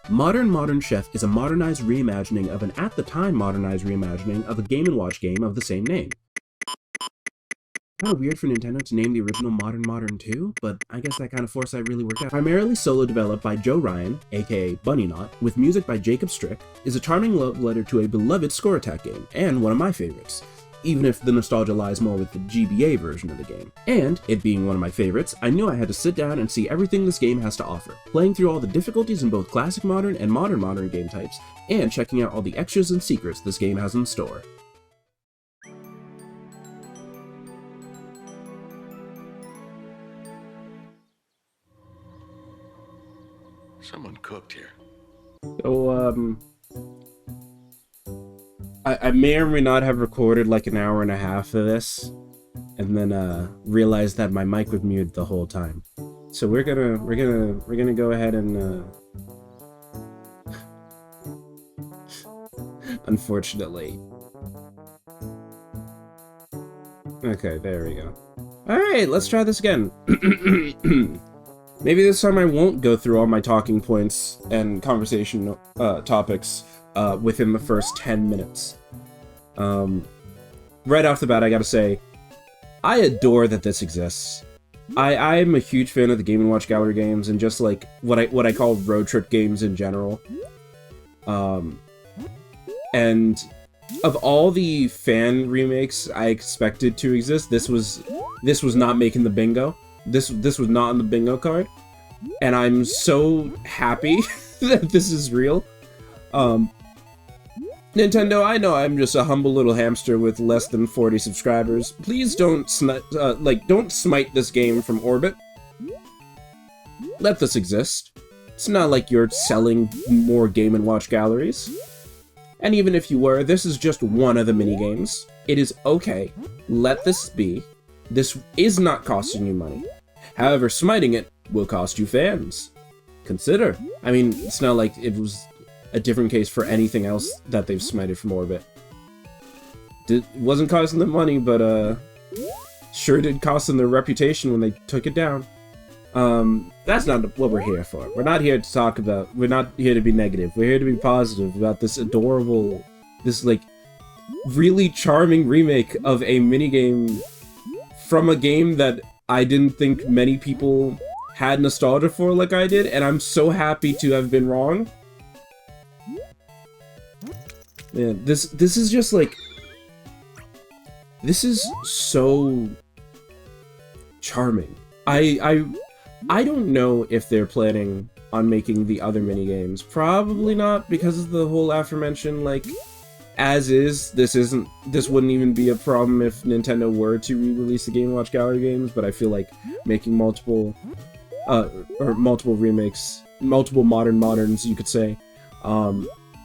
Modern Chef is a modernized reimagining of an at-the-time modernized reimagining of a Game & Watch game of the same name. Kind of weird for Nintendo to name the original Modern 2, but I guess that kind of foresight really worked out. Primarily solo developed by Joe Ryan, aka Bunny Knot, with music by Jacob Strick, is a charming love letter to a beloved score attack game, and one of my favorites, even if the nostalgia lies more with the GBA version of the game. And, it being one of my favorites, I knew I had to sit down and see everything this game has to offer, playing through all the difficulties in both classic modern and modern game types, and checking out all the extras and secrets this game has in store. Someone cooked here. So, I may or may not have recorded like an hour and a half of this, and then realized that my mic was muted the whole time. So we're gonna go ahead and unfortunately. Okay, there we go. Alright, let's try this again. Maybe this time I won't go through all my talking points and conversation topics within the first 10 minutes. Right off the bat, I gotta say, I adore that this exists. I'm a huge fan of the Game & Watch Gallery games and just like what I call road trip games in general. And of all the fan remakes I expected to exist, this was not making the bingo. This was not on the bingo card, and I'm so happy that this is real. Nintendo, I know I'm just a humble little hamster with less than 40 subscribers. Please don't don't smite this game from orbit. Let this exist. It's not like you're selling more Game & Watch galleries. And even if you were, this is just one of the minigames. It is okay. Let this be. This is not costing you money. However, smiting it will cost you fans. Consider. I mean, it's not like it was a different case for anything else that they've smited from orbit. It wasn't costing them money, but sure did cost them their reputation when they took it down. That's not what we're here for. We're not here to talk about, we're not here to be negative. We're here to be positive about this adorable, this like really charming remake of a minigame from a game that I didn't think many people had nostalgia for like I did, and I'm so happy to have been wrong. Yeah, this is just like, this is so charming. I don't know if they're planning on making the other minigames. Probably not, because of the whole aforementioned, like, as is, this wouldn't even be a problem if Nintendo were to re-release the Game & Watch Gallery games, but I feel like making multiple remakes, multiple moderns, you could say,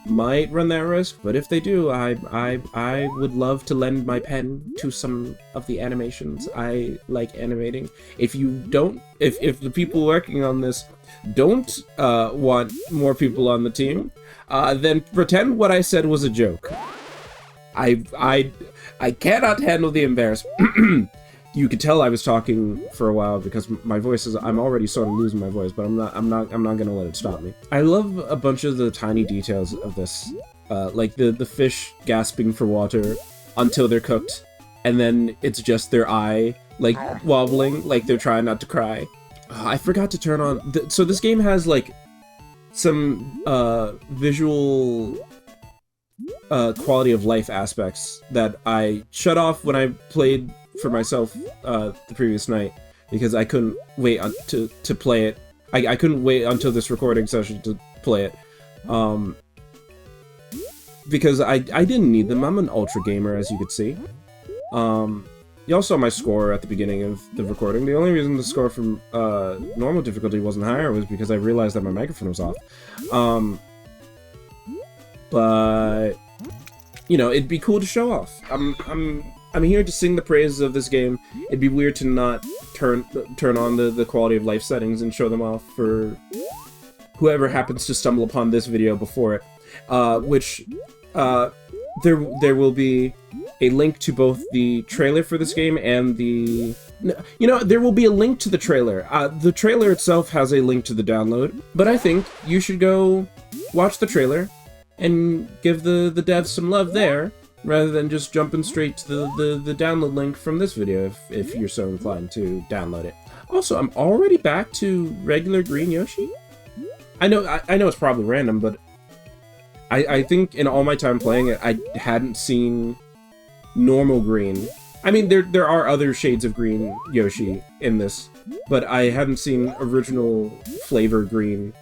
might run that risk. But if they do, I would love to lend my pen to some of the animations. I like animating. If you don't, if the people working on this don't want more people on the team, then pretend what I said was a joke. I cannot handle the embarrassment. You could tell I was talking for a while because my voice is, I'm already sort of losing my voice, but I'm not gonna let it stop me. I love a bunch of the tiny details of this, like the fish gasping for water until they're cooked, and then it's just their eye like wobbling, like they're trying not to cry. I forgot to turn on, so this game has like some visual quality of life aspects that I shut off when I played for myself the previous night, because I couldn't wait to play it. I couldn't wait until this recording session to play it, because I didn't need them. I'm an ultra gamer, as you could see. Y'all saw my score at the beginning of the recording. The only reason the score from normal difficulty wasn't higher was because I realized that my microphone was off. But you know, it'd be cool to show off. I'm here to sing the praises of this game. It'd be weird to not turn on the quality of life settings and show them off for whoever happens to stumble upon this video before it. There will be a link to both the trailer for this game and the You know, there will be a link to the trailer. The trailer itself has a link to the download, but I think you should go watch the trailer and give the devs some love there, rather than just jumping straight to the download link from this video if you're so inclined to download it. Also, I'm already back to regular green Yoshi. I know it's probably random, but I think in all my time playing it, I hadn't seen normal green. I mean, there are other shades of green Yoshi in this, but I hadn't seen original flavor green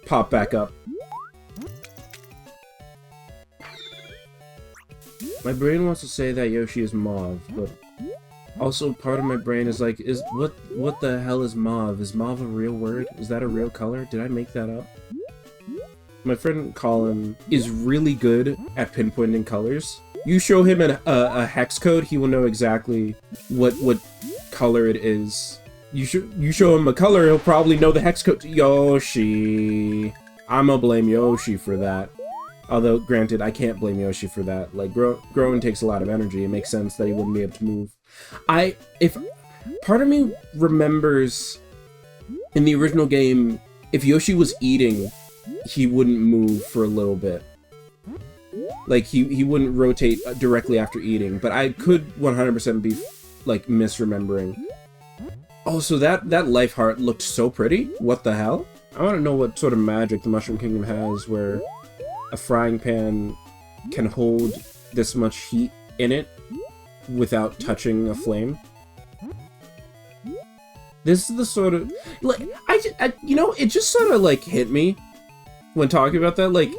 pop back up. My brain wants to say that Yoshi is mauve, but also part of my brain is like, what the hell is mauve? Is mauve a real word? Is that a real color? Did I make that up? My friend Colin is really good at pinpointing colors. You show him a hex code, he will know exactly what color it is. You show him a color, he'll probably know the hex code. Yoshi. I'ma blame Yoshi for that. Although, granted, I can't blame Yoshi for that. Like, growing takes a lot of energy. It makes sense that he wouldn't be able to move. If part of me remembers in the original game, if Yoshi was eating, he wouldn't move for a little bit. Like, he wouldn't rotate directly after eating, but I could 100% be, like, misremembering. Also, that life heart looked so pretty. What the hell? I want to know what sort of magic the Mushroom Kingdom has where a frying pan can hold this much heat in it without touching a flame. This is the sort of, like, you know, it just sort of, like, hit me when talking about that. Like,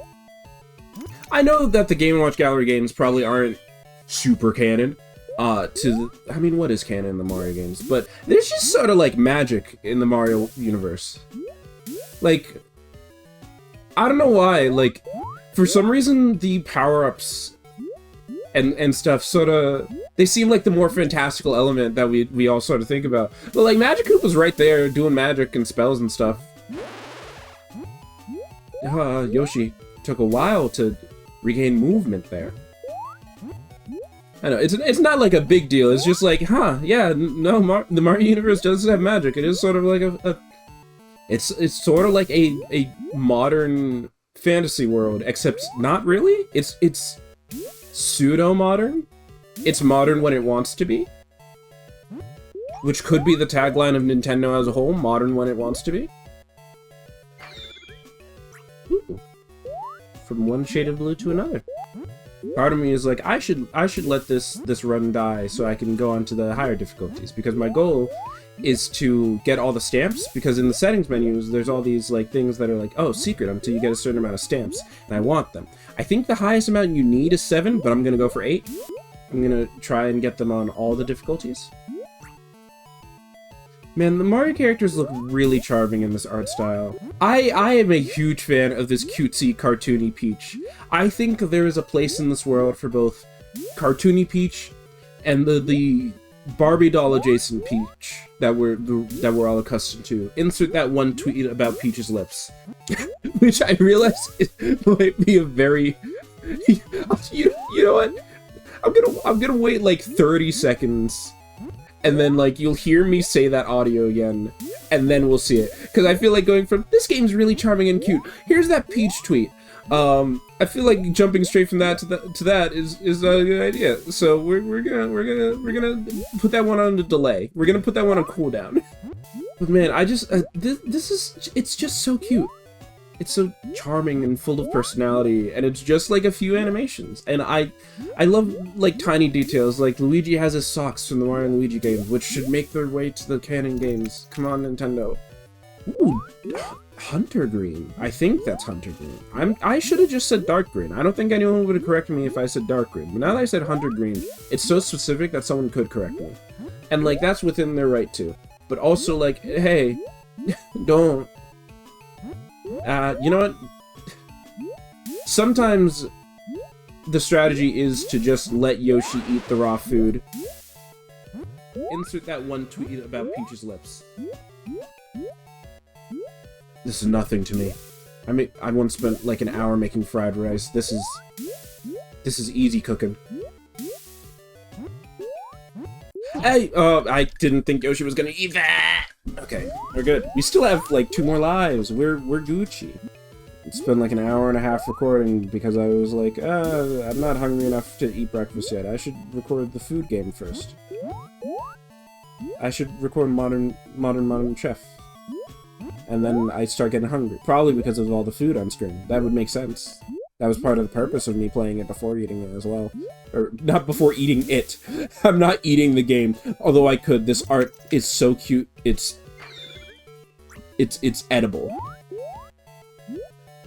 I know that the Game & Watch Gallery games probably aren't super canon I mean, what is canon in the Mario games? But there's just sort of, like, magic in the Mario universe. Like, I don't know why, like, for some reason the power-ups and stuff sort of, they seem like the more fantastical element that we all sort of think about. But, like, Magikarp was right there doing magic and spells and stuff. Yoshi took a while to regain movement there. I know, it's not like a big deal, it's just like, yeah, no, the Mario universe does have magic. It is sort of like it's sort of like a modern fantasy world, except not really. It's pseudo-modern. It's modern when it wants to be. Which could be the tagline of Nintendo as a whole, modern when it wants to be. Ooh. From one shade of blue to another. Part of me is like, I should let this run die so I can go on to the higher difficulties, because my goal is to get all the stamps, because in the settings menus there's all these like things that are like, oh, secret until you get a certain amount of stamps, and I want them. I think the highest amount you need is 7, but I'm gonna go for 8. I'm gonna try and get them on all the difficulties. Man, the Mario characters look really charming in this art style. I am a huge fan of this cutesy, cartoony Peach. I think there is a place in this world for both cartoony Peach and the Barbie doll adjacent Peach that we're all accustomed to. Insert that one tweet about Peach's lips, which I realize might be a very you know what? I'm gonna wait like 30 seconds. And then, like, you'll hear me say that audio again, and then we'll see it. Because I feel like going from, this game's really charming and cute, here's that Peach tweet. I feel like jumping straight from that to that is a good idea. So we're gonna put that one on a delay. We're gonna put that one on cooldown. But man, I just, it's just so cute. It's so charming and full of personality, and it's just like a few animations. And I love, like, tiny details, like Luigi has his socks from the Mario and Luigi games, which should make their way to the canon games. Come on, Nintendo. Ooh, Hunter Green. I think that's Hunter Green. I should have just said Dark Green. I don't think anyone would have corrected me if I said Dark Green. But now that I said Hunter Green, it's so specific that someone could correct me. And, like, that's within their right to. But also, like, hey, don't. You know what? Sometimes the strategy is to just let Yoshi eat the raw food. Insert that one tweet about Peach's lips. This is nothing to me. I once spent like an hour making fried rice. This is easy cooking. Hey, I didn't think Yoshi was gonna eat that. Okay, we're good. We still have like 2 more lives. We're Gucci. It's been like an hour and a half recording because I was like, I'm not hungry enough to eat breakfast yet. I should record the food game first. I should record modern chef. And then I start getting hungry. Probably because of all the food on stream. That would make sense. That was part of the purpose of me playing it before eating it as well. Or, not before eating it. I'm not eating the game. Although I could. This art is so cute. It's edible.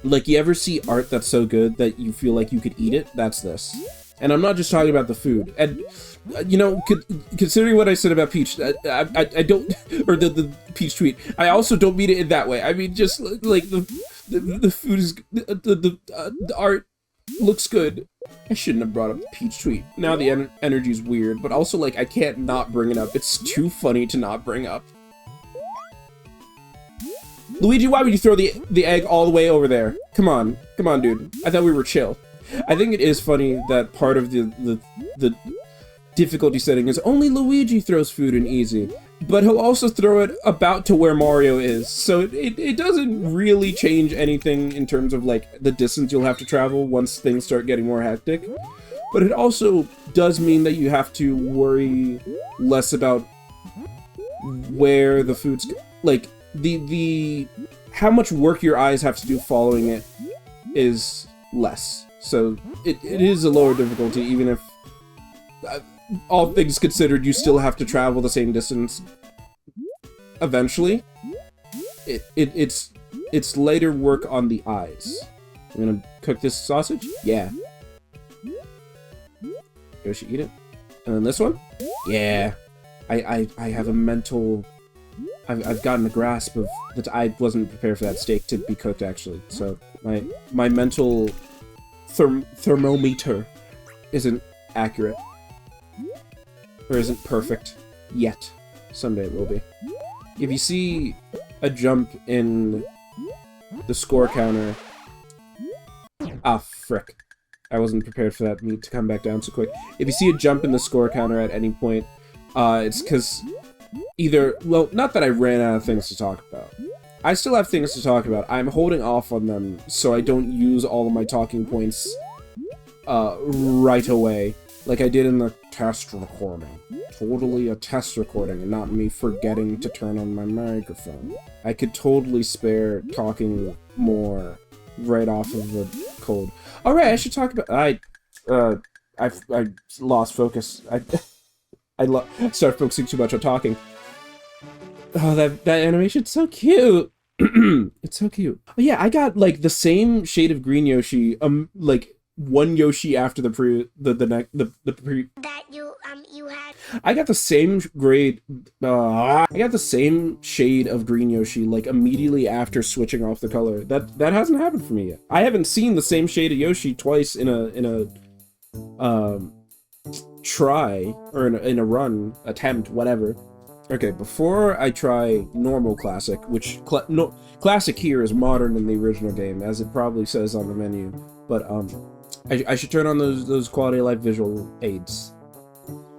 Like, you ever see art that's so good that you feel like you could eat it? That's this. And I'm not just talking about the food. And, you know, considering what I said about Peach, I don't... Or the Peach tweet. I also don't mean it in that way. I mean, just, like, the food is... The art looks good. I shouldn't have brought up the Peach tweet. Now the energy's weird, but also, like, I can't not bring it up. It's too funny to not bring up. Luigi, why would you throw the egg all the way over there? Come on, dude. I thought we were chill. I think it is funny that part of the difficulty setting is only Luigi throws food in easy, but he'll also throw it about to where Mario is, so it doesn't really change anything in terms of like the distance you'll have to travel once things start getting more hectic. But it also does mean that you have to worry less about where the food's like. The how much work your eyes have to do following it is less. So it is a lower difficulty, even if all things considered, you still have to travel the same distance eventually. It's lighter work on the eyes. I'm gonna cook this sausage? Yeah. Yoshi, eat it. And then this one? Yeah. I have a mental... I've gotten a grasp of that. I wasn't prepared for that steak to be cooked, actually. So my mental thermometer isn't accurate, or isn't perfect yet. Someday it will be. If you see a jump in the score counter, frick! I wasn't prepared for that meat to come back down so quick. If you see a jump in the score counter at any point, it's because. Either, well, not that I ran out of things to talk about. I still have things to talk about. I'm holding off on them so I don't use all of my talking points right away, like I did in the test recording. Totally a test recording and not me forgetting to turn on my microphone. I could totally spare talking more right off of the cold. Alright, I should talk about... I lost focus. I started focusing too much on talking. Oh, that animation's so cute. It's so cute. Oh, yeah, I got like the same shade of green Yoshi. Like one Yoshi after the pre. That you had. I got the same grade. I got the same shade of green Yoshi like immediately after switching off the color. That hasn't happened for me yet. I haven't seen the same shade of Yoshi twice in a try, or in a run, attempt, whatever. Okay, before I try normal classic, which classic here is modern in the original game, as it probably says on the menu, but I should turn on those quality of life visual aids.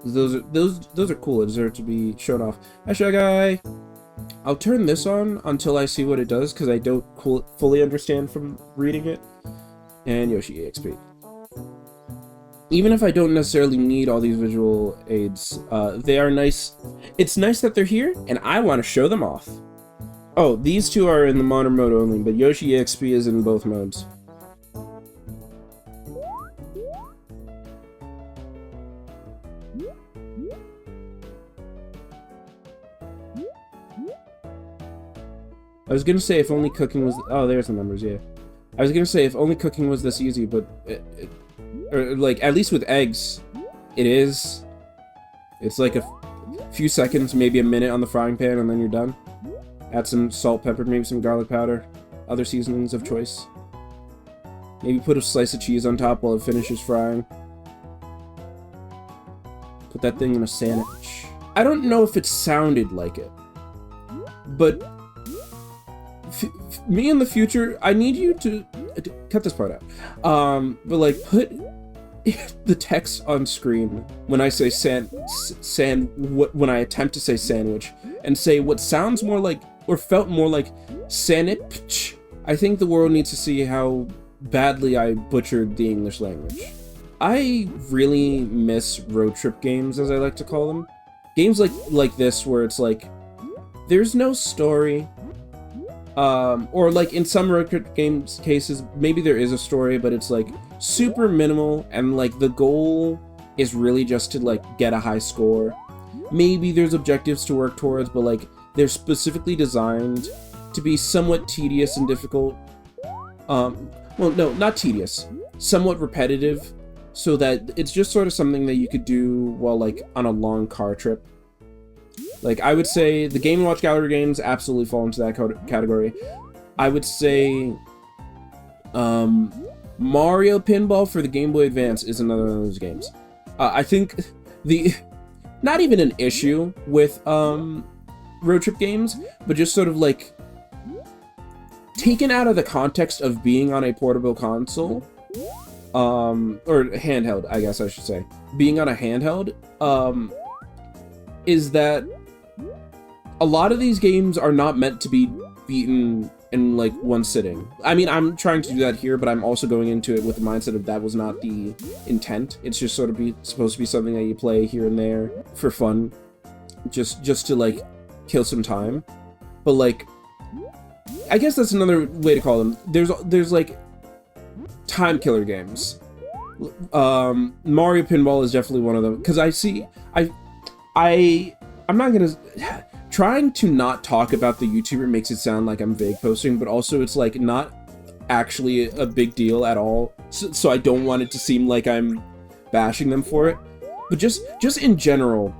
Those are cool. It deserves to be shown off. Hi, Shy Guy. I'll turn this on until I see what it does, because I don't fully understand from reading it. And Yoshi EXP. Even if I don't necessarily need all these visual aids, they are nice. It's nice that they're here, and I want to show them off. Oh, these two are in the modern mode only, but Yoshi EXP is in both modes. I was gonna say if only cooking was... Oh, there's the numbers, yeah. I was gonna say if only cooking was this easy, but... or, like, at least with eggs, it is. It's like a few seconds, maybe a minute on the frying pan, and then you're done. Add some salt, pepper, maybe some garlic powder. Other seasonings of choice. Maybe put a slice of cheese on top while it finishes frying. Put that thing in a sandwich. I don't know if it sounded like it, but me in the future, I need you to cut this part out. But like the text on screen when I say when I attempt to say sandwich and say what sounds more like or felt more like sandwich. I think the world needs to see how badly I butchered the English language. I really miss road trip games, as I like to call them. Games like this where it's like there's no story. Or like in some road trip games cases, maybe there is a story, but it's like super minimal and like the goal is really just to like get a high score. Maybe there's objectives to work towards, but like they're specifically designed to be somewhat tedious and difficult. Well, no, not tedious, somewhat repetitive, so that it's just sort of something that you could do while like on a long car trip. Like, I would say the Game & Watch Gallery games absolutely fall into that category. I would say Mario Pinball for the Game Boy Advance is another one of those games. I think not even an issue with road trip games, but just sort of like taken out of the context of being on a portable console, or handheld, I guess I should say. Being on a handheld, is that a lot of these games are not meant to be beaten in like one sitting. I mean, I'm trying to do that here, but I'm also going into it with the mindset of that was not the intent. It's just sort of supposed to be something that you play here and there for fun, just to like kill some time. But like, I guess that's another way to call them. There's like time killer games. Mario Pinball is definitely one of them, because I'm not gonna... Trying to not talk about the YouTuber makes it sound like I'm vague posting, but also it's like not actually a big deal at all, so I don't want it to seem like I'm bashing them for it. But just in general,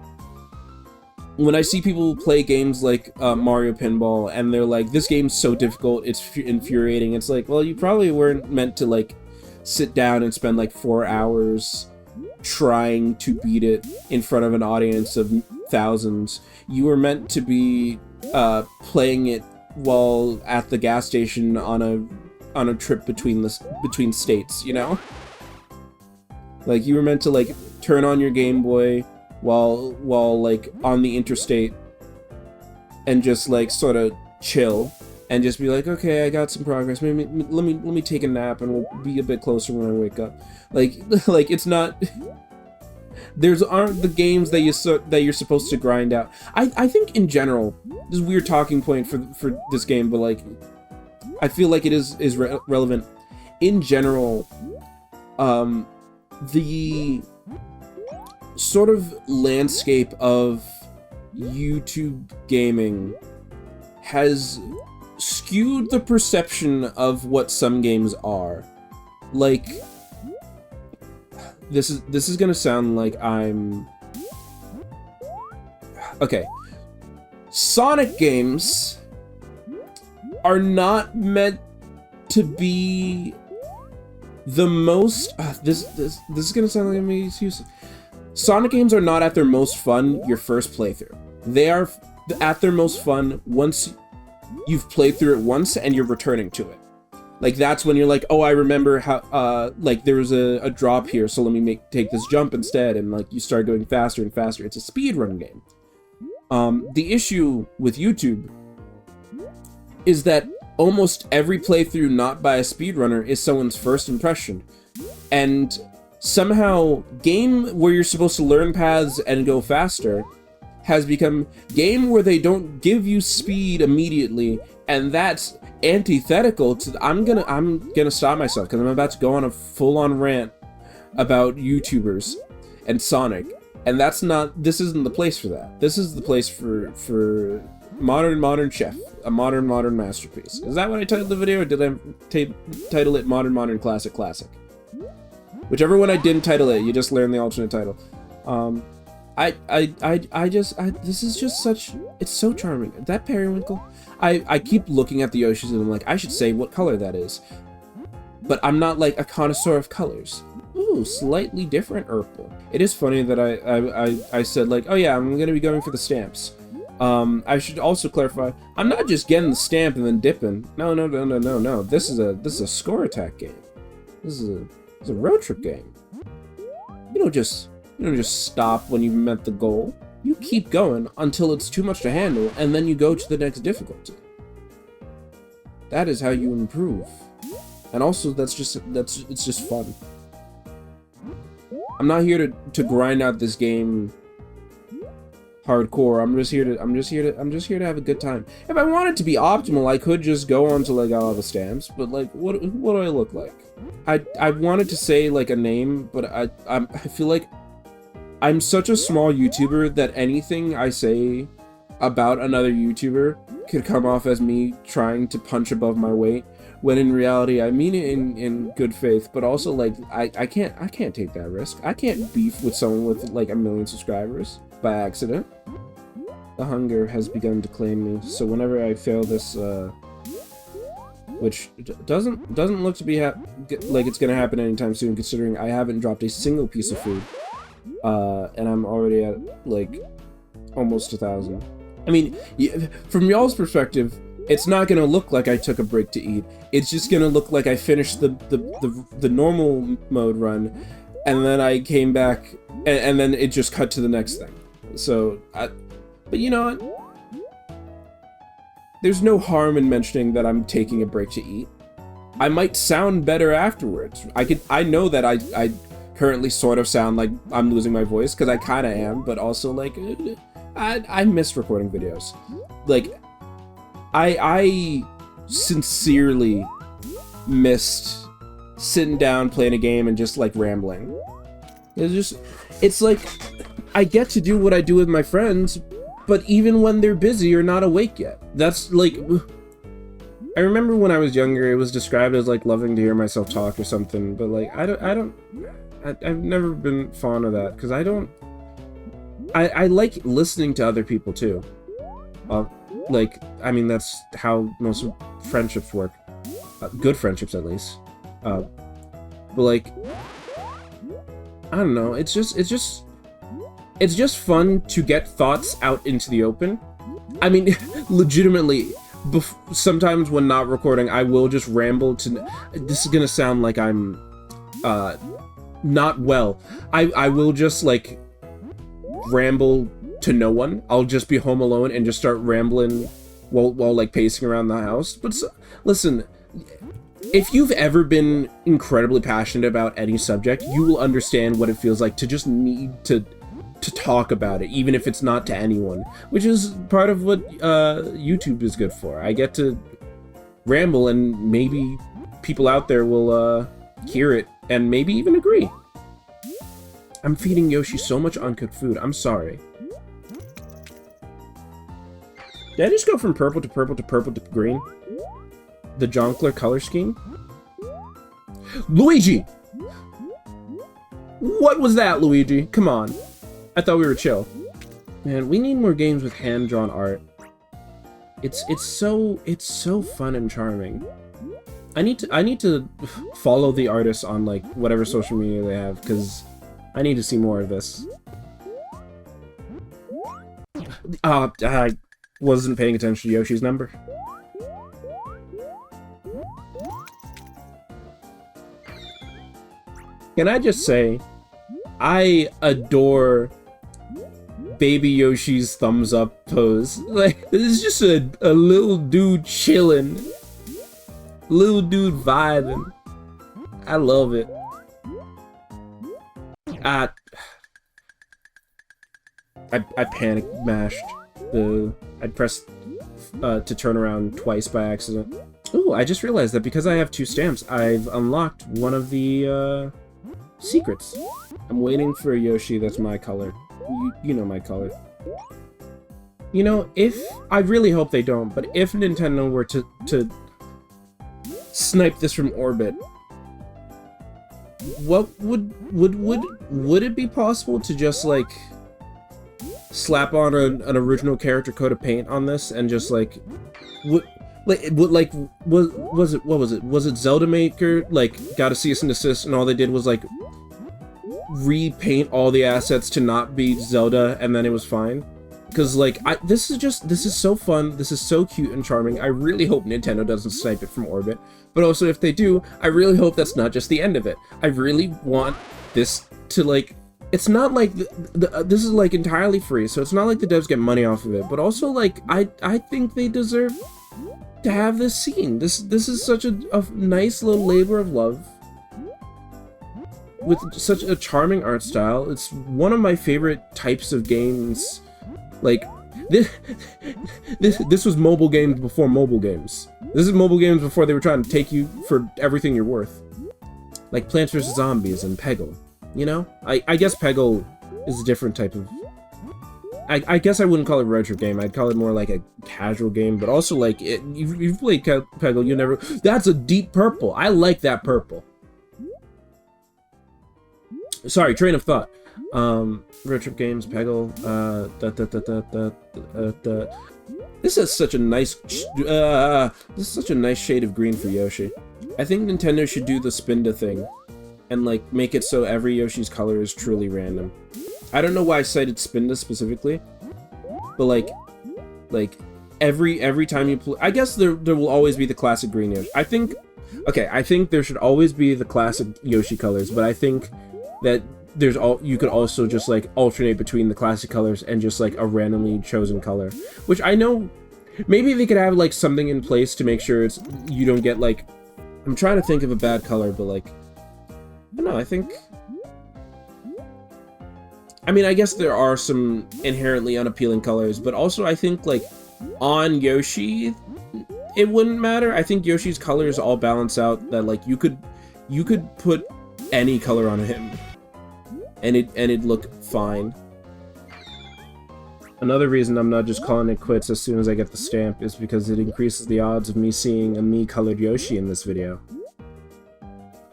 when I see people play games like Mario Pinball and they're like, this game's so difficult, it's infuriating, it's like, well, you probably weren't meant to like sit down and spend like 4 hours trying to beat it in front of an audience of thousands. You were meant to be playing it while at the gas station on a trip between states, you know? Like, you were meant to like turn on your Game Boy while like on the interstate and just like sort of chill and just be like, okay, I got some progress, maybe let me take a nap and we'll be a bit closer when I wake up. Like it's not... aren't the games that you're supposed to grind out. I think in general, this is a weird talking point for this game, but like, I feel like it is relevant. In general, the sort of landscape of YouTube gaming has skewed the perception of what some games are. Like, this is gonna sound like I'm... Okay. Sonic games are not meant to be the most... this is gonna sound like I'm making excuses. Sonic games are not at their most fun your first playthrough. They are at their most fun once you've played through it once and you're returning to it. Like, that's when you're like, oh, I remember how, like, there was a drop here, so let me take this jump instead, and, like, you start going faster and faster. It's a speedrun game. The issue with YouTube is that almost every playthrough not by a speedrunner is someone's first impression. And somehow, game where you're supposed to learn paths and go faster has become game where they don't give you speed immediately, and that's antithetical to... I'm gonna stop myself because I'm about to go on a full-on rant about YouTubers and Sonic, and that's not... This isn't the place for that. This is the place for modern chef, a modern masterpiece. Is that what I titled the video, or did I title it modern classic? Whichever one I didn't title it, you just learned the alternate title. This is just such... It's so charming. That periwinkle... I keep looking at the Yoshis and I'm like, I should say what color that is. But I'm not like a connoisseur of colors. Ooh, slightly different purple. It is funny that I said like, oh yeah, I'm gonna be going for the stamps. I should also clarify, I'm not just getting the stamp and then dipping. No. This is a score attack game. This is a road trip game. you don't just stop when you've met the goal. You keep going until it's too much to handle, and then you go to the next difficulty. That is how you improve. And also, it's just fun. I'm not here to grind out this game hardcore. I'm just here to have a good time. If I want it to be optimal, I could just go on to like all the stamps, but like what do I look like? I wanted to say like a name, but I feel like I'm such a small YouTuber that anything I say about another YouTuber could come off as me trying to punch above my weight, when in reality I mean it in good faith, but also like I can't take that risk. I can't beef with someone with like 1 million subscribers by accident. The hunger has begun to claim me, so whenever I fail this, which doesn't look to be like it's gonna happen anytime soon, considering I haven't dropped a single piece of food, and I'm already at like almost 1,000. I mean, from y'all's perspective, it's not gonna look like I took a break to eat. It's just gonna look like I finished the normal mode run, and then I came back, and then it just cut to the next thing. So, but you know what? There's no harm in mentioning that I'm taking a break to eat. I might sound better afterwards. I know that I currently sort of sound like I'm losing my voice, because I kind of am, but also like I miss recording videos. Like I sincerely missed sitting down playing a game and just like rambling. It's like I get to do what I do with my friends, but even when they're busy or not awake yet. That's like, I remember when I was younger, it was described as like loving to hear myself talk or something, but like I've never been fond of that, because I like listening to other people too. Like, I mean, that's how most friendships work. Good friendships, at least. But like, I don't know, it's just fun to get thoughts out into the open. I mean, legitimately, sometimes when not recording, I will just ramble to... This is gonna sound like I'm, not well. I will just, like, ramble to no one. I'll just be home alone and just start rambling while like, pacing around the house. But listen, if you've ever been incredibly passionate about any subject, you will understand what it feels like to just need to talk about it, even if it's not to anyone, which is part of what YouTube is good for. I get to ramble, and maybe people out there will hear it and maybe even agree. I'm feeding Yoshi so much uncooked food. I'm sorry. Did I just go from purple to purple to purple to green? The Jonkler color scheme? Luigi! What was that, Luigi? Come on. I thought we were chill. Man, we need more games with hand-drawn art. It's so fun and charming. I need to follow the artists on like whatever social media they have, because I need to see more of this. I wasn't paying attention to Yoshi's number. Can I just say, I adore Baby Yoshi's thumbs up pose. Like, this is just a little dude chilling. Little dude vibing. I love it. I panic mashed I pressed to turn around twice by accident. Ooh, I just realized that because I have 2 stamps, I've unlocked one of the secrets. I'm waiting for a Yoshi that's my color. You know my color. You know, I really hope they don't, but if Nintendo were to snipe this from orbit, what would it be possible to just like slap on an original character coat of paint on this and just like what was it Zelda Maker like got a cease and desist and all they did was like repaint all the assets to not be Zelda and then it was fine? Because like this is so fun, this is so cute and charming. I really hope Nintendo doesn't snipe it from orbit, but also if they do, I really hope that's not just the end of it. I really want this to like it's not like this is like entirely free, so it's not like the devs get money off of it. But also, like, I think they deserve to have this scene. This is such a nice little labor of love with such a charming art style. It's one of my favorite types of games. Like, this was mobile games before mobile games. This is mobile games before they were trying to take you for everything you're worth. Like Plants vs. Zombies and Peggle. You know? I guess Peggle is a different type of... I guess I wouldn't call it a retro game. I'd call it more like a casual game. But also, like, you've played Peggle, you never... That's a deep purple. I like that purple. Sorry, train of thought. Retro games, Peggle, This is such a nice... this is such a nice shade of green for Yoshi. I think Nintendo should do the Spinda thing. And, like, make it so every Yoshi's color is truly random. I don't know why I cited Spinda specifically. But, like every time you play... I guess there will always be the classic green Yoshi. I think there should always be the classic Yoshi colors, but I think that you could also just, like, alternate between the classic colors and just, like, a randomly chosen color. Which I know... Maybe they could have, like, something in place to make sure you don't get, like... I'm trying to think of a bad color, but, like... I don't know, I think... I mean, I guess there are some inherently unappealing colors, but also I think, like, on Yoshi, it wouldn't matter. I think Yoshi's colors all balance out that, like, you could put any color on him, and it'd look fine. Another reason I'm not just calling it quits as soon as I get the stamp is because it increases the odds of me seeing a me-colored Yoshi in this video.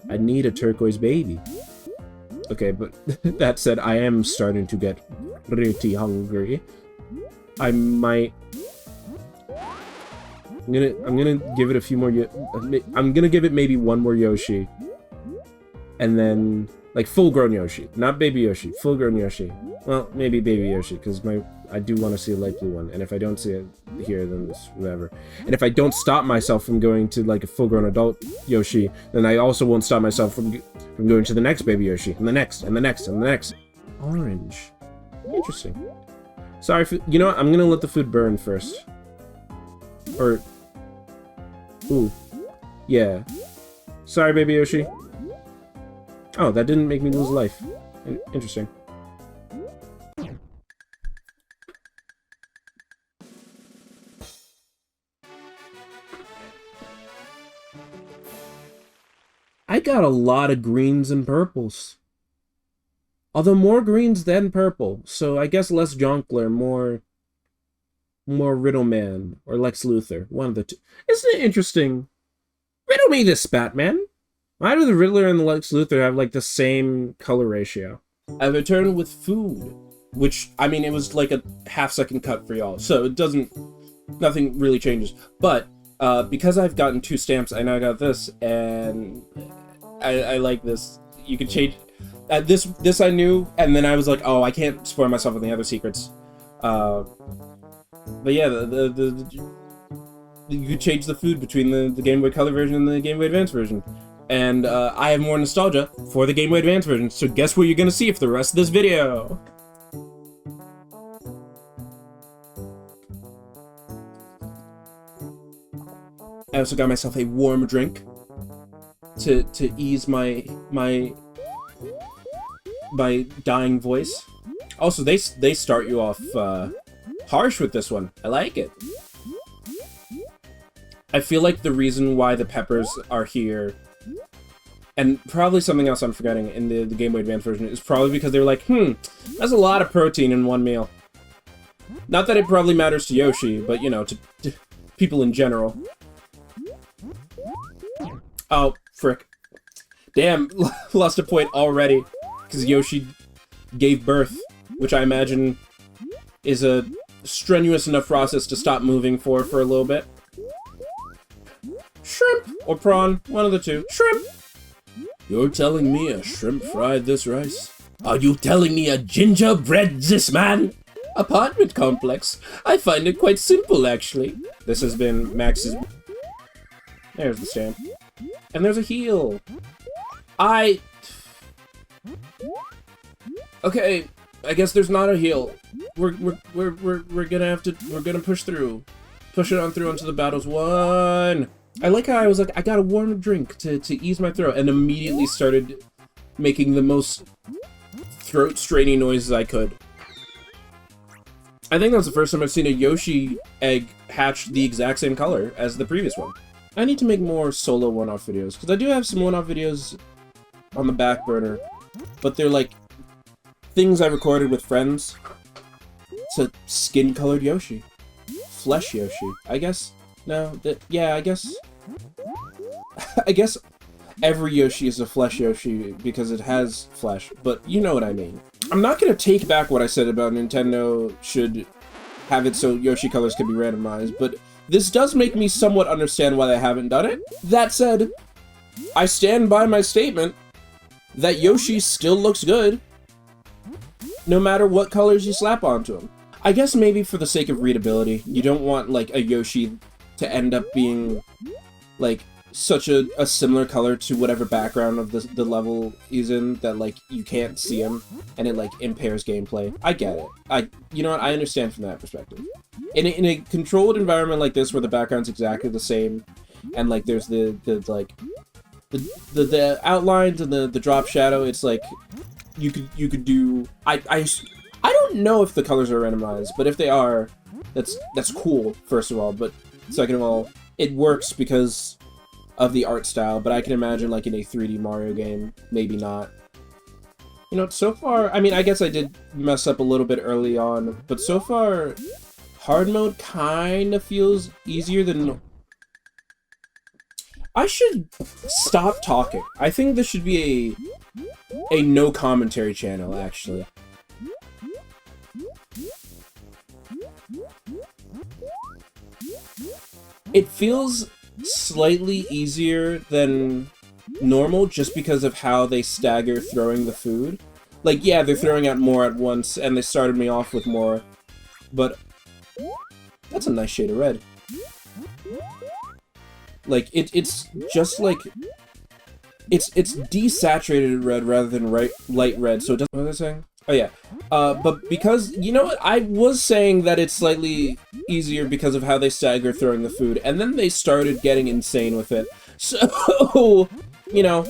I need a turquoise baby. Okay, but that said, I am starting to get pretty hungry. I might... I'm gonna give it a few more... I'm gonna give it maybe one more Yoshi. And then... Like, full-grown Yoshi. Not baby Yoshi. Full-grown Yoshi. Well, maybe baby Yoshi, because I do want to see a light blue one. And if I don't see it here, then it's whatever. And if I don't stop myself from going to, like, a full-grown adult Yoshi, then I also won't stop myself from going to the next baby Yoshi. And the next, and the next, and the next. Orange. Interesting. Sorry for... You know what? I'm gonna let the food burn first. Or... Ooh. Yeah. Sorry, baby Yoshi. Oh, that didn't make me lose life. Interesting. I got a lot of greens and purples. Although more greens than purple, so I guess less Jonkler, more Riddleman, or Lex Luthor. One of the two. Isn't it interesting? Riddle me this, Batman. Why do the Riddler and the Lex Luthor have, like, the same color ratio? I returned with food, which, I mean, it was like a half-second cut for y'all, so it doesn't... Nothing really changes. But, because I've gotten 2 stamps, I now got this, and I like this. You can change... This I knew, and then I was like, oh, I can't spoil myself with the other secrets. But yeah, you could change the food between the Game Boy Color version and the Game Boy Advance version. And I have more nostalgia for the Game Boy Advance version, so guess what you're gonna see for the rest of this video? I also got myself a warm drink to ease my dying voice. Also, they start you off harsh with this one. I like it. I feel like the reason why the peppers are here, and probably something else I'm forgetting in the Game Boy Advance version, is probably because they were like, that's a lot of protein in one meal. Not that it probably matters to Yoshi, but, you know, to people in general. Oh, frick. Damn, lost a point already, because Yoshi gave birth, which I imagine is a strenuous enough process to stop moving for a little bit. Shrimp! Or prawn, one of the two. Shrimp! You're telling me a shrimp fried this rice? Are you telling me a gingerbread this man? Apartment complex. I find it quite simple, actually. This has been Max's... There's the stamp. And there's a heel. Okay, I guess there's not a heal. We're gonna have to, we're gonna push through. Push it on through onto the battles. One! I like how I was like, I got a warm drink to ease my throat, and immediately started making the most throat-straining noises I could. I think that's the first time I've seen a Yoshi egg hatch the exact same color as the previous one. I need to make more solo one-off videos, because I do have some one-off videos on the back burner, but they're like things I recorded with friends. It's a skin-colored Yoshi. Flesh Yoshi. I guess? No, yeah, I guess... I guess every Yoshi is a flesh Yoshi because it has flesh, but you know what I mean. I'm not gonna take back what I said about Nintendo should have it so Yoshi colors can be randomized, but this does make me somewhat understand why they haven't done it. That said, I stand by my statement that Yoshi still looks good, no matter what colors you slap onto him. I guess maybe for the sake of readability, you don't want, like, a Yoshi to end up being, like, such a similar color to whatever background of the level he's in that, like, you can't see him, and it, like, impairs gameplay. I get it. You know what, I understand from that perspective. In a controlled environment like this, where the background's exactly the same, and, like, there's the outlines and the drop shadow, it's like, you could do... I don't know if the colors are randomized, but if they are, that's cool, first of all, but second of all, it works because of the art style, but I can imagine, like, in a 3D Mario game, maybe not. You know, so far, I mean, I guess I did mess up a little bit early on, but so far, hard mode kind of feels easier than... I should stop talking. I think this should be a no commentary channel, actually. It feels slightly easier than normal just because of how they stagger throwing the food. Like, yeah, they're throwing out more at once, and they started me off with more, but that's a nice shade of red. Like, it's just like... It's desaturated red rather than light red, so it doesn't... What was I saying? Oh, yeah. But because... You know what? I was saying that it's slightly easier because of how they stagger throwing the food, and then they started getting insane with it. So, you know,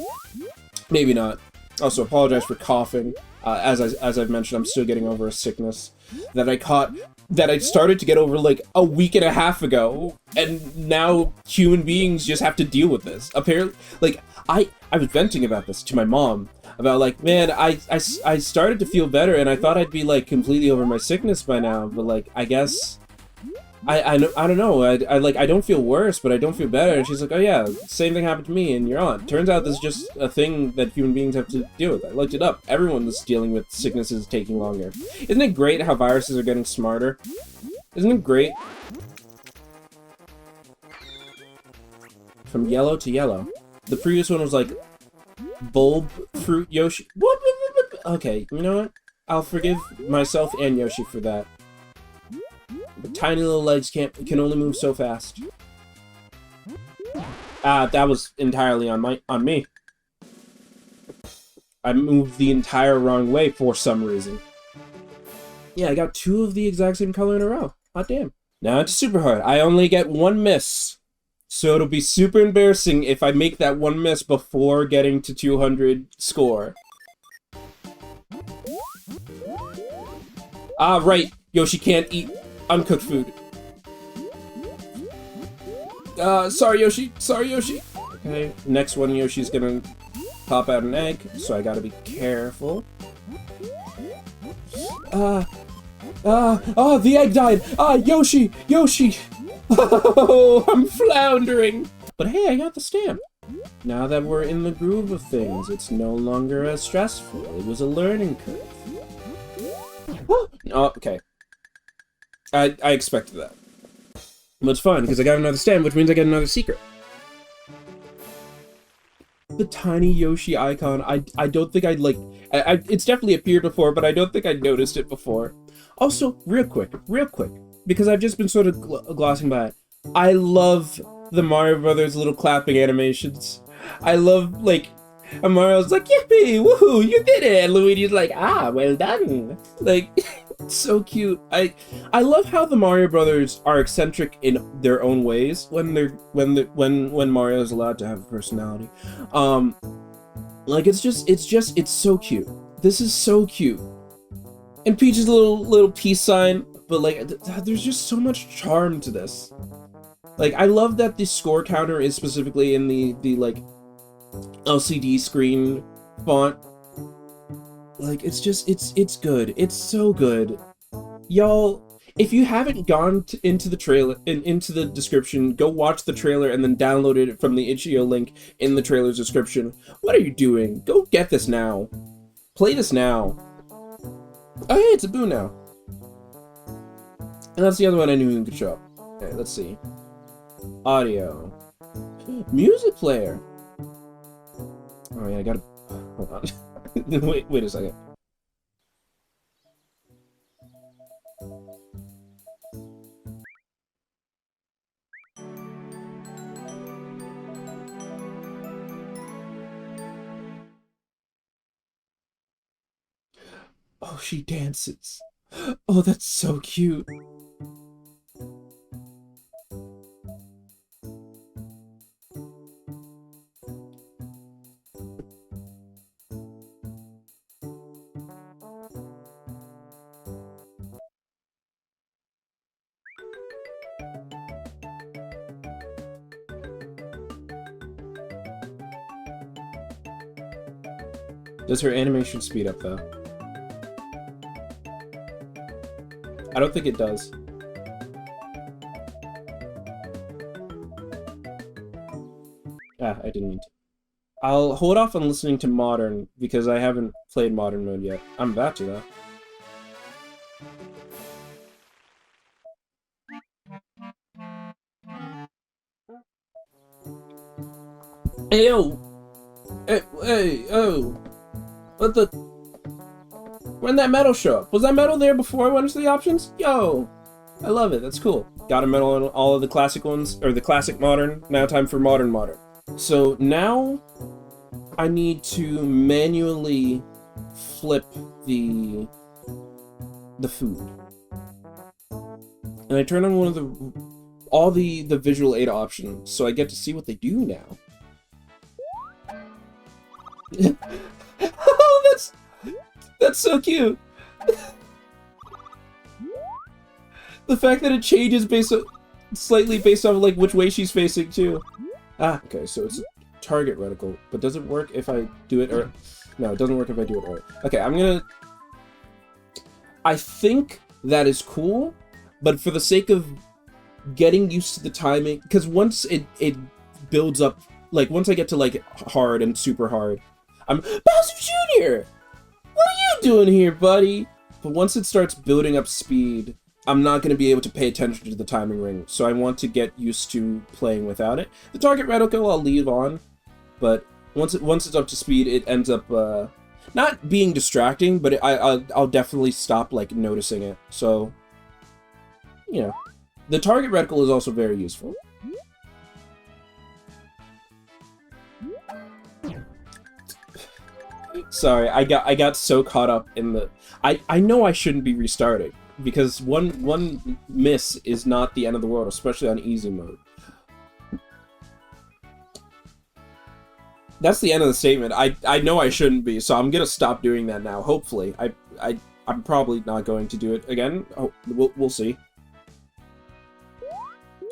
maybe not. Also, apologize for coughing. As I've mentioned, I'm still getting over a sickness that I caught... that I started to get over, like, a week and a half ago, and now human beings just have to deal with this. Apparently, like, I was venting about this to my mom, about, like, man, I started to feel better, and I thought I'd be, like, completely over my sickness by now, but, like, I guess... I don't know, I don't feel worse, but I don't feel better, and she's like, oh yeah, same thing happened to me, and you're on. Turns out this is just a thing that human beings have to deal with. I looked it up. Everyone is dealing with sicknesses taking longer. Isn't it great how viruses are getting smarter? Isn't it great? From yellow to yellow. The previous one was like, bulb, fruit, Yoshi. Okay, you know what? I'll forgive myself and Yoshi for that. But tiny little legs can only move so fast. That was entirely on me. I moved the entire wrong way for some reason. Yeah, I got 2 of the exact same color in a row. Hot damn. Now it's super hard. I only get 1 miss. So it'll be super embarrassing if I make that 1 miss before getting to 200 score. Ah, right. Yoshi can't eat uncooked food. Sorry, Yoshi. Sorry, Yoshi. Okay, next one, Yoshi's gonna pop out an egg, so I gotta be careful. The egg died! Yoshi! Yoshi! Oh, I'm floundering! But hey, I got the stamp. Now that we're in the groove of things, it's no longer as stressful. It was a learning curve. Oh, okay. I expected that. But it's fun, because I got another stamp, which means I get another secret. The tiny Yoshi icon, I don't think I'd, like... it's definitely appeared before, but I don't think I'd noticed it before. Also, real quick, because I've just been sort of glossing by it, I love the Mario Brothers little clapping animations. I love, like... And Mario's like, yippee, woohoo, you did it! And Luigi's like, ah, well done. Like, it's so cute. I love how the Mario Brothers are eccentric in their own ways when Mario's allowed to have a personality. Like it's so cute. This is so cute. And Peach's little peace sign, but like there's just so much charm to this. Like I love that the score counter is specifically in the like LCD screen font. Like it's good. It's so good. Y'all, if you haven't gone into the trailer into the description, go watch the trailer and then download it from the itch.io link in the trailer's description. What are you doing? Go get this now. Play this now. Oh hey, it's a Boo now. And that's the other one I knew could show up. Okay, let's see. Audio. Music player. Oh yeah, I gotta... Hold on. wait a second. Oh, she dances. Oh, that's so cute. Does her animation speed up, though? I don't think it does. Ah, I didn't mean to. I'll hold off on listening to Modern, because I haven't played Modern mode yet. I'm about to, though. Hey, yo! Hey, oh! What the... When that medal show up? Was that medal there before I went into the options? Yo! I love it, that's cool. Got a medal on all of the classic ones, or the classic Modern. Now time for Modern. So now I need to manually flip the food. And I turn on one of all the visual aid options, so I get to see what they do now. Oh, that's so cute. The fact that it changes slightly based on like which way she's facing too. Ah, okay, so it's a target reticle, but does it work if I do it or no? It doesn't work if I do it right. Okay, I think that is cool, but for the sake of getting used to the timing, because once it builds up, like once I get to like hard and super hard, I'm Bowser Jr. What are you doing here, buddy? But once it starts building up speed, I'm not going to be able to pay attention to the timing ring, so I want to get used to playing without it. The target reticle I'll leave on, but once it's up to speed, it ends up not being distracting, but I'll definitely stop like noticing it. So, you know, the target reticle is also very useful. Sorry, I got so caught up in the... I know I shouldn't be restarting, because one miss is not the end of the world, especially on easy mode. That's the end of the statement. I know I shouldn't be, so I'm gonna stop doing that now. Hopefully, I'm probably not going to do it again. Oh, we'll see.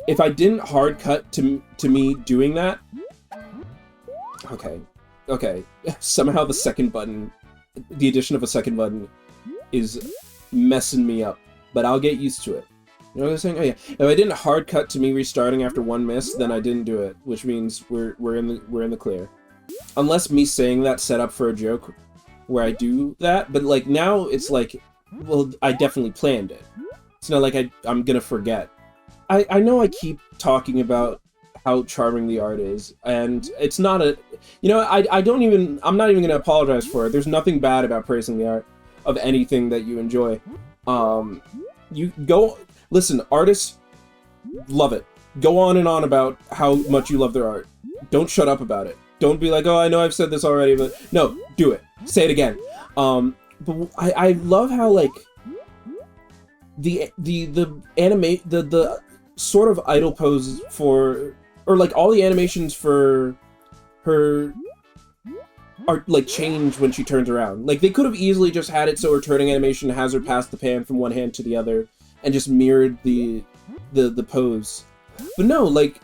If I didn't hard cut to me doing that, okay. Somehow the second button, the addition of a second button, is messing me up. But I'll get used to it. You know what I'm saying? Oh yeah. If I didn't hard cut to me restarting after one miss, then I didn't do it, which means we're in the clear. Unless me saying that set up for a joke where I do that, but like now it's like, well, I definitely planned it. It's not like I'm gonna forget. I know I keep talking about how charming the art is, and it's not a, you know, I'm not even gonna apologize for it. There's nothing bad about praising the art of anything that you enjoy. You go, listen, artists, love it. Go on and on about how much you love their art. Don't shut up about it. Don't be like, oh, I know I've said this already, but no, do it. Say it again. But I love how, like, the sort of idle pose for, or like all the animations for her are like change when she turns around. Like they could have easily just had it so her turning animation has her pass the pan from one hand to the other and just mirrored the pose. But no, like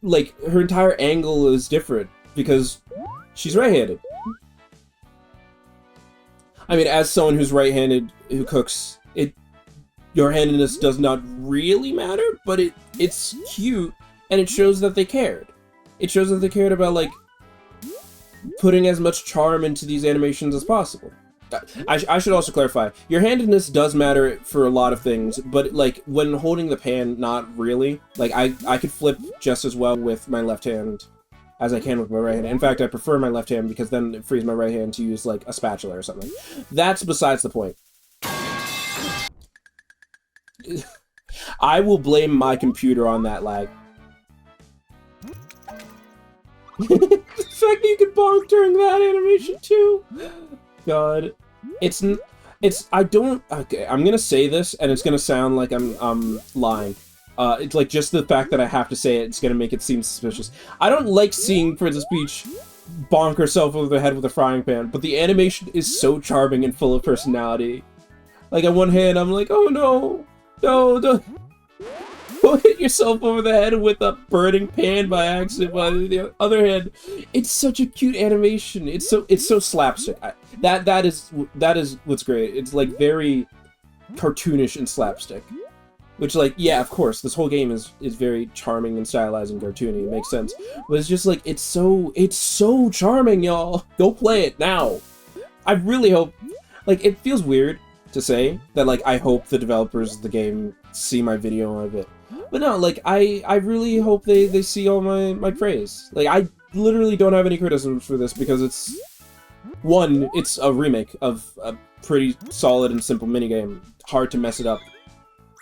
like her entire angle is different because she's right-handed. I mean, as someone who's right-handed who cooks, your handedness does not really matter, but it's cute and it shows that they cared. It shows that they cared about like putting as much charm into these animations as possible. I should also clarify, your handedness does matter for a lot of things, but like when holding the pan, not really. Like I could flip just as well with my left hand as I can with my right hand. In fact, I prefer my left hand because then it frees my right hand to use like a spatula or something. That's besides the point. I will blame my computer on that lag. The fact that you can bonk during that animation too. God, okay, I'm gonna say this and it's gonna sound like I'm lying. It's like just the fact that I have to say it, it's gonna make it seem suspicious. I don't like seeing Princess Peach bonk herself over the head with a frying pan, but the animation is so charming and full of personality. Like on one hand, I'm like, oh no, don't hit yourself over the head with a burning pan by accident. But on the other hand, it's such a cute animation. It's so slapstick. That is what's great. It's like very cartoonish and slapstick. Which, like, yeah, of course, this whole game is very charming and stylized and cartoony. It makes sense. But it's just like, it's so charming, y'all. Go play it now. I really hope, like, it feels weird to say that, like, I hope the developers of the game see my video of it. But no, like, I really hope they see all my praise. Like, I literally don't have any criticisms for this because it's, one, it's a remake of a pretty solid and simple minigame. Hard to mess it up.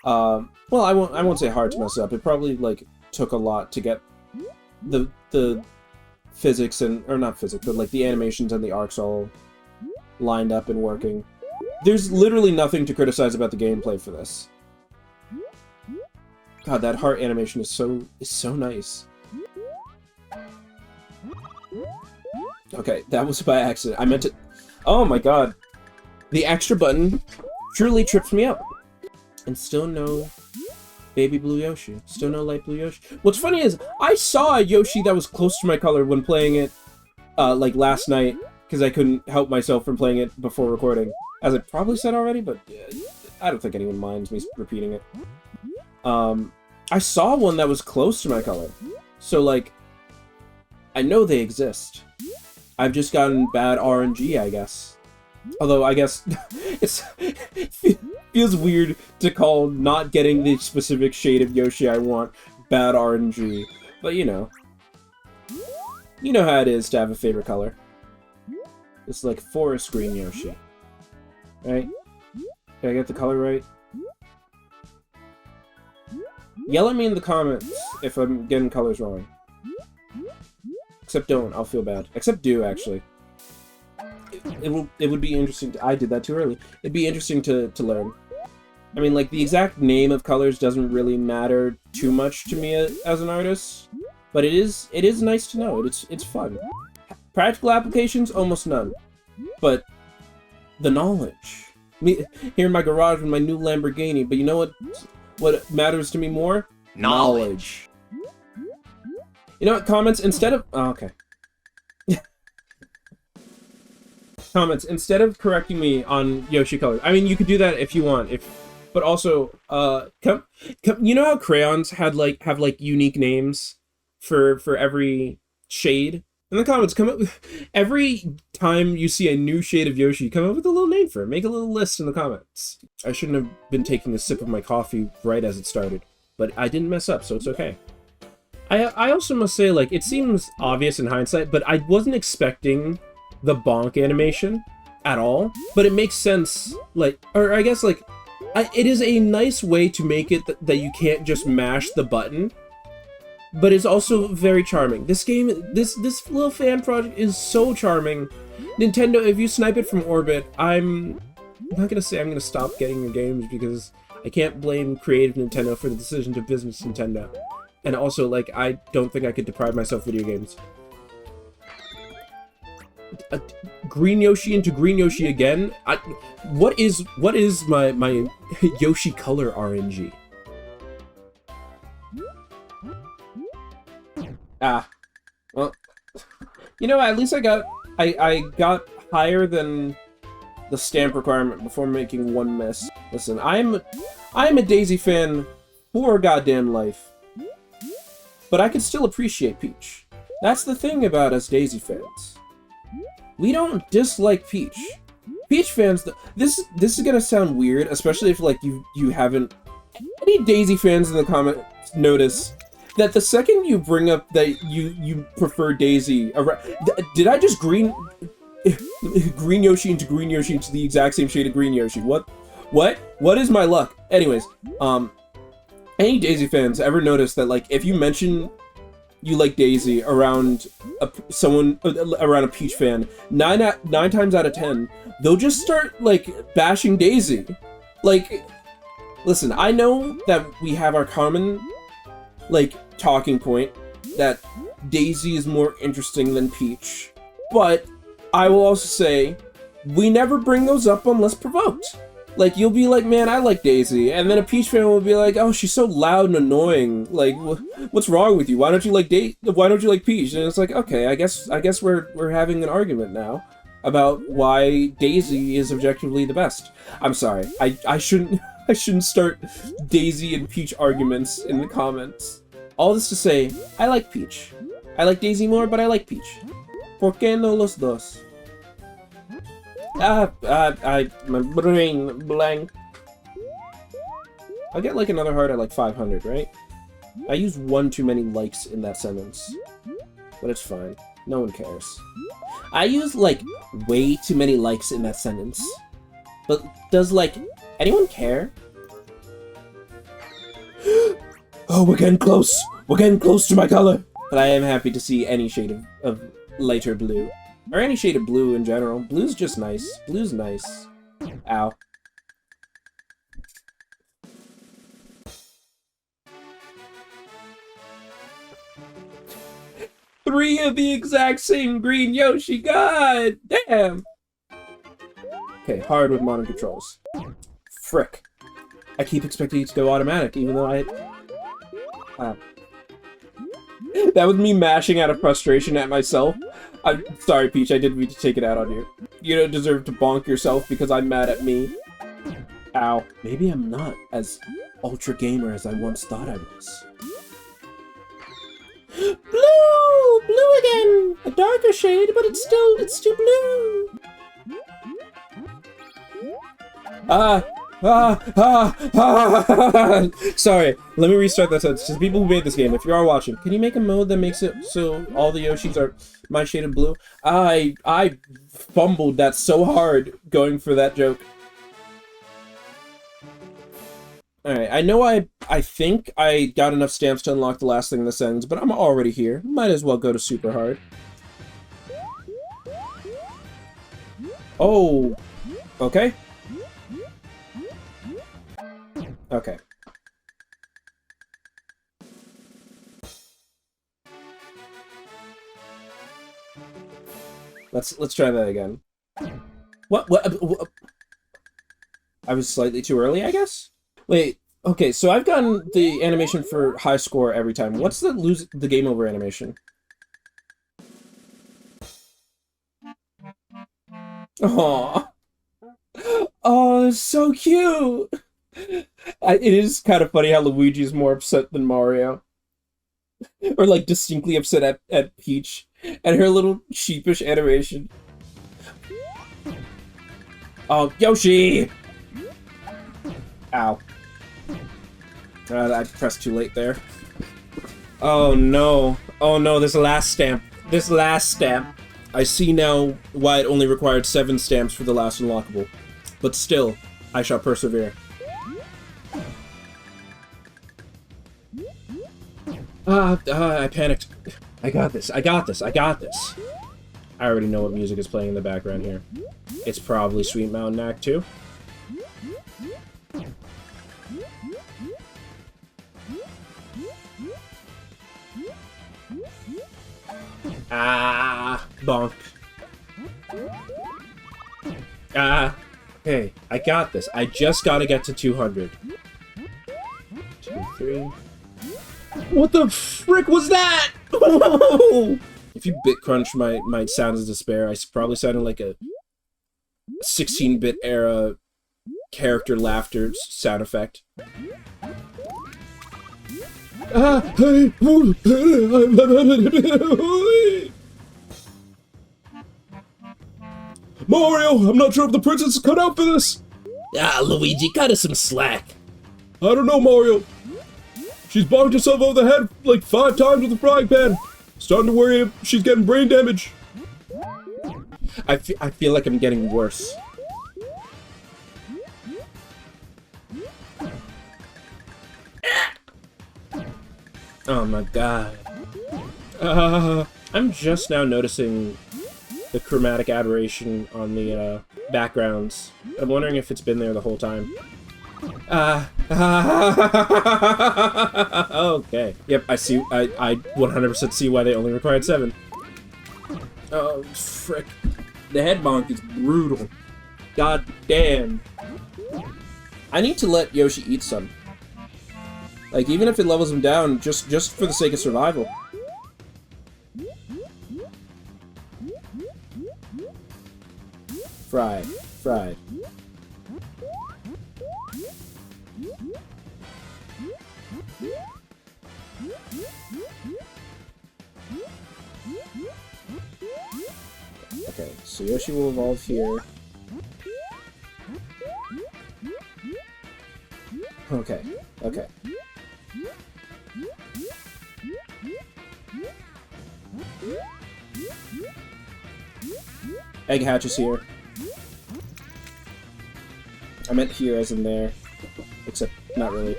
Well, I won't say hard to mess up. It probably, like, took a lot to get the physics or not physics, but, like, the animations and the arcs all lined up and working. There's literally nothing to criticize about the gameplay for this. God, that heart animation is so nice. Okay, that was by accident. I meant to... Oh my god. The extra button truly trips me up. And still no baby blue Yoshi. Still no light blue Yoshi. What's funny is, I saw a Yoshi that was close to my color when playing it, like, last night, because I couldn't help myself from playing it before recording. As I probably said already, but I don't think anyone minds me repeating it. I saw one that was close to my color. So, like, I know they exist. I've just gotten bad RNG, I guess. Although, I guess, it feels weird to call not getting the specific shade of Yoshi I want bad RNG. But, you know. You know how it is to have a favorite color. It's like forest green Yoshi. Right? Did I get the color right? Yell at me in the comments if I'm getting colors wrong. Except don't, I'll feel bad. Except do, actually. It would be interesting to... I did that too early. It'd be interesting to learn. I mean, like, the exact name of colors doesn't really matter too much to me as an artist. But it is nice to know. It's fun. Practical applications, almost none. But the knowledge. Me here in my garage with my new Lamborghini, but you know what matters to me more? Knowledge. You know what, comments, instead of... Oh, okay. Comments, instead of correcting me on Yoshi colors, I mean, you could do that if you want, but also, you know how crayons have unique names for every shade? In the comments, come up with, every time you see a new shade of Yoshi, come up with a little name for it. Make a little list in the comments. I shouldn't have been taking a sip of my coffee right as it started, but I didn't mess up, so it's okay. I also must say, like, it seems obvious in hindsight, but I wasn't expecting the bonk animation at all, but it makes sense, like, or I guess, like, it is a nice way to make it that you can't just mash the button. but it's also very charming. This game, this little fan project is so charming. Nintendo, if you snipe it from orbit, I'm not gonna say I'm gonna stop getting your games, because I can't blame creative Nintendo for the decision to business Nintendo. And also, like, I don't think I could deprive myself of video games. Green Yoshi into Green Yoshi again? What is my Yoshi color RNG? Well, you know, at least I got higher than the stamp requirement before making one miss. Listen, I'm a Daisy fan for goddamn life, but I can still appreciate Peach. That's the thing about us Daisy fans. We don't dislike Peach. Peach fans, this is gonna sound weird, especially if, like, you haven't... Any Daisy fans in the comments notice that the second you bring up that you prefer Daisy... Did I just green Yoshi into Green Yoshi into the exact same shade of Green Yoshi? What is my luck? Anyways, any Daisy fans ever notice that, like, if you mention you like Daisy around around a Peach fan, 9 times out of 10, they'll just start, like, bashing Daisy. Like, listen, I know that we have our common, like, talking point that Daisy is more interesting than Peach, but I will also say we never bring those up unless provoked. Like, you'll be like, man, I like Daisy, and then a Peach fan will be like, oh, she's so loud and annoying. Like, what's wrong with you? Why don't you like Why don't you like Peach? And it's like, okay, I guess we're having an argument now about why Daisy is objectively the best. I'm sorry, I shouldn't start Daisy and Peach arguments in the comments. All this to say, I like Peach. I like Daisy more, but I like Peach. ¿Por qué no los dos? My brain blank. I'll get, like, another heart at, like, 500, right? I used one too many likes in that sentence. But it's fine. No one cares. I used, like, way too many likes in that sentence. But does, like, anyone care? Oh, we're getting close! We're getting close to my color! But I am happy to see any shade of lighter blue. Or any shade of blue in general. Blue's just nice. Blue's nice. Ow. Three of the exact same green Yoshi, god damn! Okay, hard with modern controls. Frick. I keep expecting it to go automatic, even though that was me mashing out of frustration at myself. I'm sorry, Peach, I didn't mean to take it out on you. You don't deserve to bonk yourself because I'm mad at me. Ow. Maybe I'm not as ultra gamer as I once thought I was. Blue! Blue again! A darker shade, but it's still blue! Sorry, let me restart that sentence. To the people who made this game, if you are watching, can you make a mode that makes it so all the Yoshis are my shade of blue? I fumbled that so hard going for that joke. Alright, I know I think I got enough stamps to unlock the last thing in the sentence, but I'm already here. Might as well go to super hard. Oh, okay. Okay. Let's try that again. What? I was slightly too early, I guess? Wait, okay, so I've gotten the animation for high score every time. What's the game over animation? Aww. Oh, it's so cute! It is kind of funny how Luigi is more upset than Mario. Or, like, distinctly upset at Peach. And her little sheepish animation. Oh, Yoshi! Ow. I pressed too late there. Oh no. Oh no, this last stamp. This last stamp. I see now why it only required 7 stamps for the last unlockable. But still, I shall persevere. I panicked. I got this. I got this. I got this. I already know what music is playing in the background here. It's probably Sweet Mountain Act 2. Ah, bonk. Ah, hey, I got this. I just gotta get to 200. 2, 3. What the frick was that? If you bit crunch my sounds of despair, I probably sounded like a 16-bit era character laughter sound effect. Mario, I'm not sure if the princess is cut out for this. Luigi, cut us some slack. I don't know, Mario. She's bonked herself over the head like 5 times with a frying pan. Starting to worry if she's getting brain damage. I feel like I'm getting worse. Oh my god. I'm just now noticing the chromatic aberration on the backgrounds. I'm wondering if it's been there the whole time. Okay. Yep, I see. I 100% see why they only required 7. Oh, frick. The head bonk is brutal. God damn. I need to let Yoshi eat some. Like, even if it levels him down, just for the sake of survival. Fried. Fried. Okay, so Yoshi will evolve here. Okay, okay. Egg hatches here. I meant here as in there. Except, not really.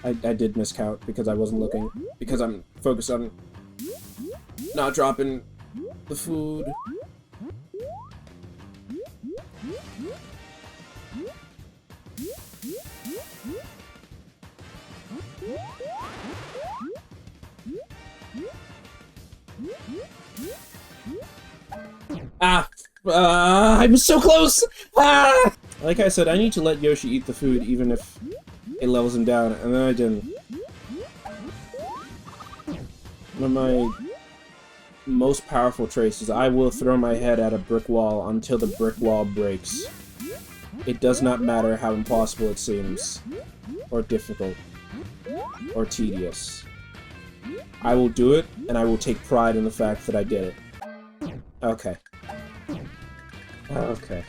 I did miscount because I wasn't looking. Because I'm focused on not dropping the food. I was so close! Ah! Like I said, I need to let Yoshi eat the food even if it levels him down, and then I didn't. One of my most powerful traits is I will throw my head at a brick wall until the brick wall breaks. It does not matter how impossible it seems, or difficult, or tedious. I will do it, and I will take pride in the fact that I did it. Okay. Okay.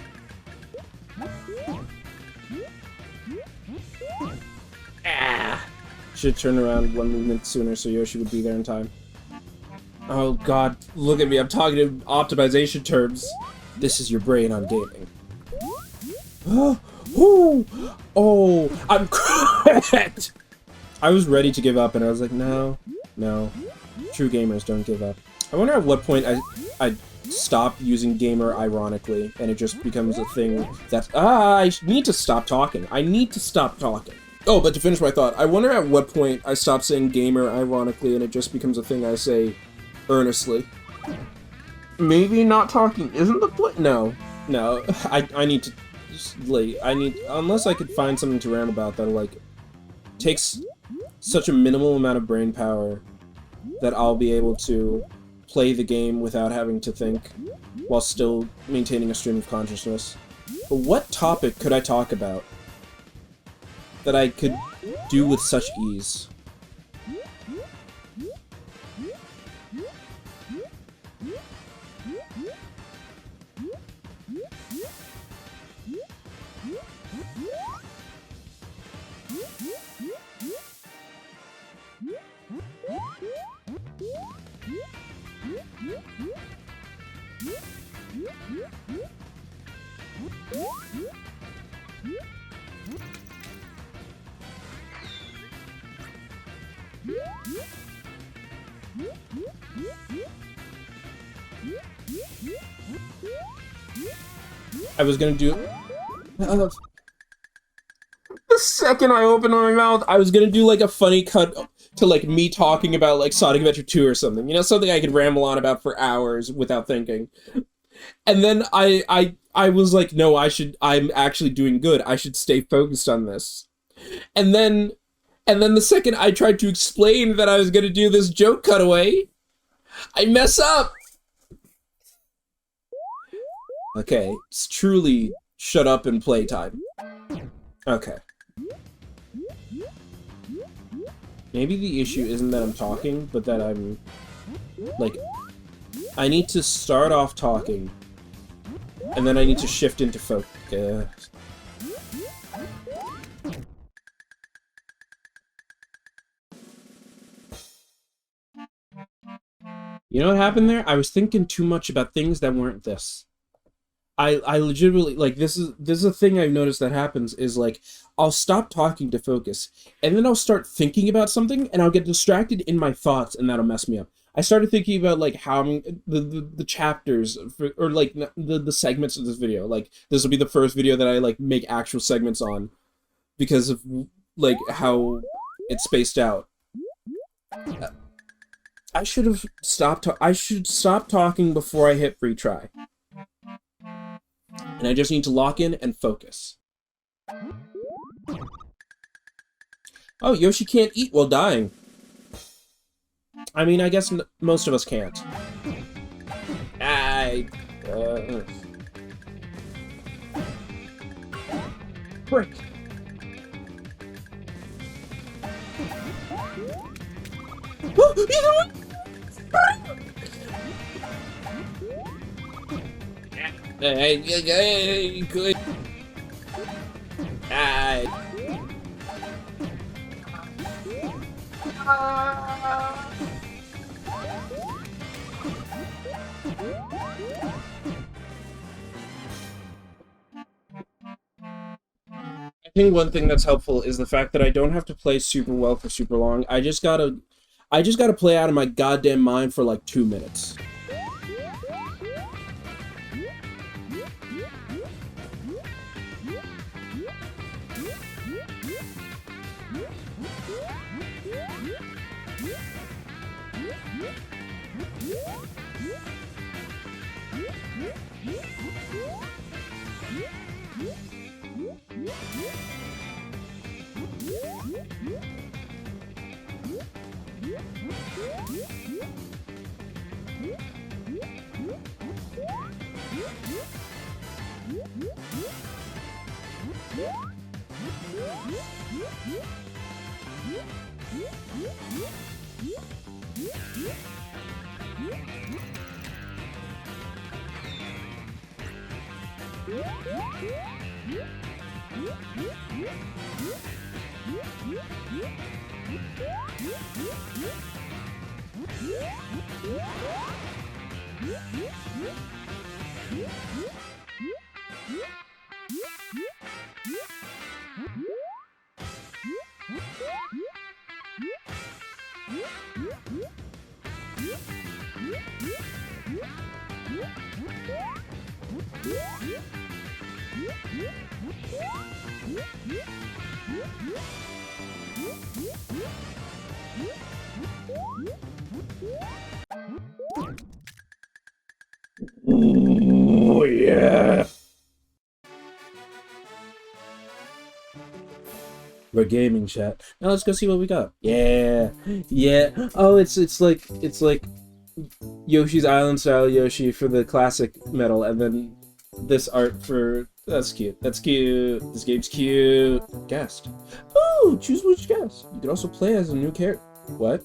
Ah! Should turn around 1 movement sooner so Yoshi would be there in time. Oh god, look at me, I'm talking in optimization terms. This is your brain on gaming. Oh, I'm correct! I was ready to give up and I was like, no, no. True gamers don't give up. I wonder at what point I stop using gamer ironically and it just becomes a thing that I need to stop talking. I need to stop talking. Oh, but to finish my thought, I wonder at what point I stop saying gamer ironically and it just becomes a thing I say earnestly. Maybe not talking isn't the point. No, I need to like unless I could find something to rant about that like takes such a minimal amount of brain power that I'll be able to play the game without having to think while still maintaining a stream of consciousness. But what topic could I talk about that I could do with such ease? I was gonna do... The second I opened my mouth, I was gonna do like a funny cut to like me talking about like Sonic Adventure 2 or something. You know, something I could ramble on about for hours without thinking. And then I was like, no, I'm actually doing good. I should stay focused on this. And then the second I tried to explain that I was gonna do this joke cutaway, I mess up. Okay, it's truly shut up and play time. Okay. Maybe the issue isn't that I'm talking, but that I'm, like, I need to start off talking, and then I need to shift into focus. You know what happened there? I was thinking too much about things that weren't this. I legitimately, like, this is a thing I've noticed that happens, is, like, I'll stop talking to focus, and then I'll start thinking about something, and I'll get distracted in my thoughts, and that'll mess me up. I started thinking about, like, how the chapters, or, like, the segments of this video. Like, this will be the first video that I, like, make actual segments on, because of, like, how it's spaced out. I should stop talking before I hit retry. And I just need to lock in and focus. Oh, Yoshi can't eat while dying. I mean, I guess most of us can't. Frick. Good. I think one thing that's helpful is the fact that I don't have to play super well for super long. I just gotta play out of my goddamn mind for like 2 minutes. Oh, yeah. We're gaming, chat. Now let's go see what we got. Yeah. Yeah. Oh, it's like Yoshi's Island style Yoshi for the classic metal, and then this art for... That's cute. That's cute. This game's cute. Guest. Oh, choose which guest. You can also play as a new character. What?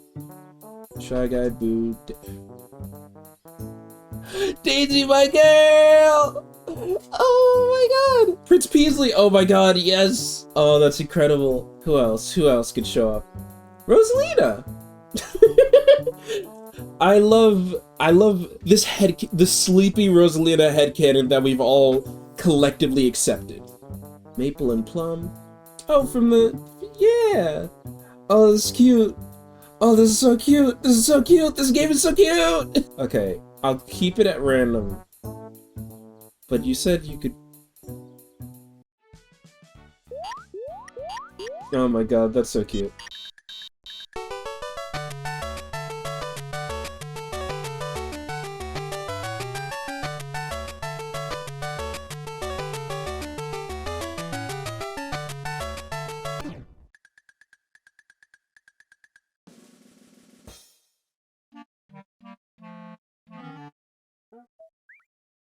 Shy Guy Boo. Daisy, my girl! Oh my god! Prince Peasley! Oh my god, yes! Oh, that's incredible. Who else? Who else could show up? Rosalina! I love this the sleepy Rosalina headcanon that we've all collectively accepted. Maple and Plum. Oh, from the... Yeah! Oh, that's cute. Oh, this is so cute! This is so cute! This game is so cute! Okay, I'll keep it at random. But you said you could... Oh my god, that's so cute.